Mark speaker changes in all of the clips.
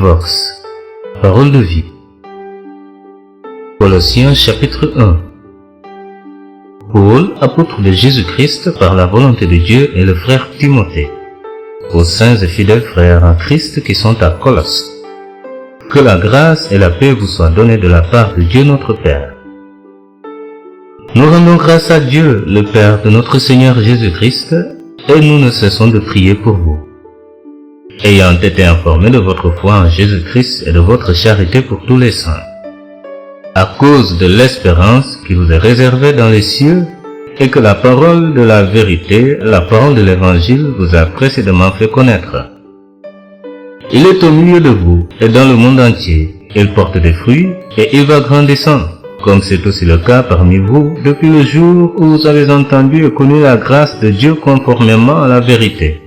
Speaker 1: Vox, parole de vie. Colossiens chapitre 1. Paul, apôtre de Jésus-Christ par la volonté de Dieu, et le frère Timothée, aux saints et fidèles frères en Christ qui sont à Colosse. Que la grâce et la paix vous soient données de la part de Dieu notre Père. Nous rendons grâce à Dieu, le Père de notre Seigneur Jésus-Christ, et nous ne cessons de prier pour vous. Ayant été informés de votre foi en Jésus-Christ et de votre charité pour tous les saints, à cause de l'espérance qui vous est réservée dans les cieux, et que la parole de la vérité, la parole de l'Évangile vous a précédemment fait connaître. Il est au milieu de vous et dans le monde entier. Il porte des fruits et il va grandissant, comme c'est aussi le cas parmi vous depuis le jour où vous avez entendu et connu la grâce de Dieu conformément à la vérité,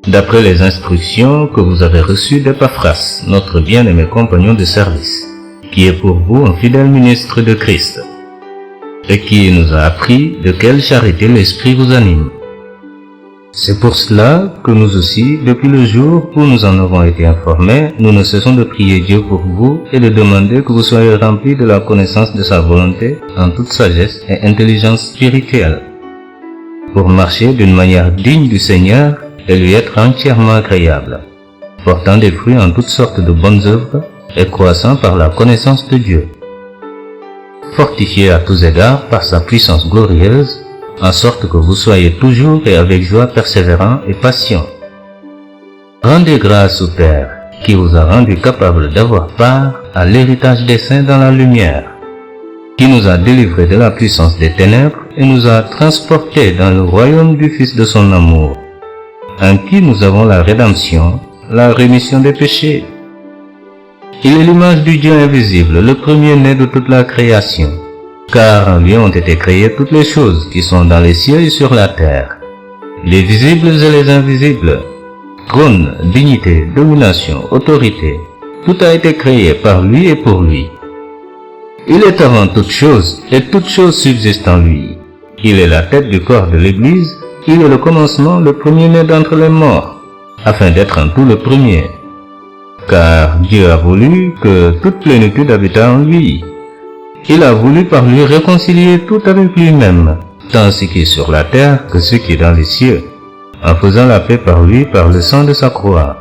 Speaker 1: d'après les instructions que vous avez reçues d'Épaphras, notre bien-aimé compagnon de service, qui est pour vous un fidèle ministre de Christ, et qui nous a appris de quelle charité l'Esprit vous anime. C'est pour cela que nous aussi, depuis le jour où nous en avons été informés, nous ne cessons de prier Dieu pour vous et de demander que vous soyez remplis de la connaissance de sa volonté en toute sagesse et intelligence spirituelle, pour marcher d'une manière digne du Seigneur et lui être entièrement agréable, portant des fruits en toutes sortes de bonnes œuvres et croissant par la connaissance de Dieu, fortifié à tous égards par sa puissance glorieuse, en sorte que vous soyez toujours et avec joie persévérants et patients. Rendez grâce au Père, qui vous a rendu capable d'avoir part à l'héritage des saints dans la lumière, qui nous a délivrés de la puissance des ténèbres et nous a transportés dans le royaume du Fils de son amour, en qui nous avons la rédemption, la rémission des péchés. Il est l'image du Dieu invisible, le premier-né de toute la création, car en lui ont été créées toutes les choses qui sont dans les cieux et sur la terre, les visibles et les invisibles, trône, dignité, domination, autorité, tout a été créé par lui et pour lui. Il est avant toutes choses, et toutes choses subsistent en lui. Il est la tête du corps de l'Église, il est le commencement, le premier-né d'entre les morts, afin d'être en tout le premier. Car Dieu a voulu que toute plénitude habitât en lui. Il a voulu par lui réconcilier tout avec lui-même, tant ce qui est sur la terre que ce qui est dans les cieux, en faisant la paix par lui par le sang de sa croix.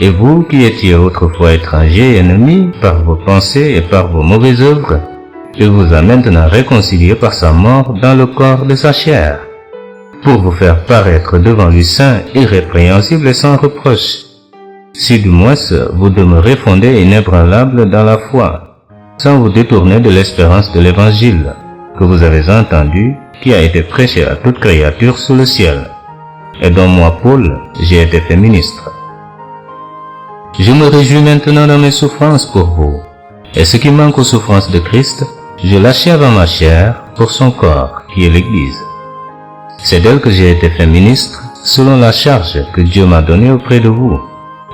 Speaker 1: Et vous qui étiez autrefois étrangers et ennemis par vos pensées et par vos mauvaises œuvres, il vous a maintenant réconciliés par sa mort dans le corps de sa chair, pour vous faire paraître devant lui saint, irrépréhensible et sans reproche, si du moins vous demeurez fondés et inébranlables dans la foi, sans vous détourner de l'espérance de l'Évangile que vous avez entendu, qui a été prêché à toute créature sous le ciel, et dont moi, Paul, j'ai été fait ministre. Je me réjouis maintenant dans mes souffrances pour vous, et ce qui manque aux souffrances de Christ, je l'achève en ma chair pour son corps, qui est l'Église. C'est d'elle que j'ai été fait ministre, selon la charge que Dieu m'a donnée auprès de vous,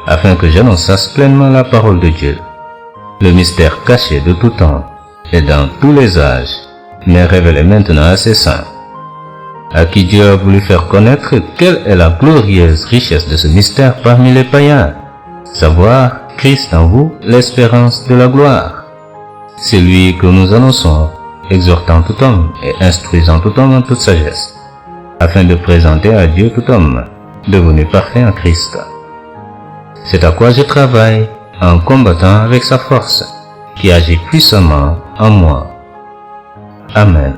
Speaker 1: afin que j'annonçasse pleinement la parole de Dieu, le mystère caché de tout temps et dans tous les âges, mais révélé maintenant à ses saints, à qui Dieu a voulu faire connaître quelle est la glorieuse richesse de ce mystère parmi les païens, savoir Christ en vous, l'espérance de la gloire. C'est lui que nous annonçons, exhortant tout homme et instruisant tout homme en toute sagesse, afin de présenter à Dieu tout homme, devenu parfait en Christ. C'est à quoi je travaille, en combattant avec sa force, qui agit puissamment en moi. Amen.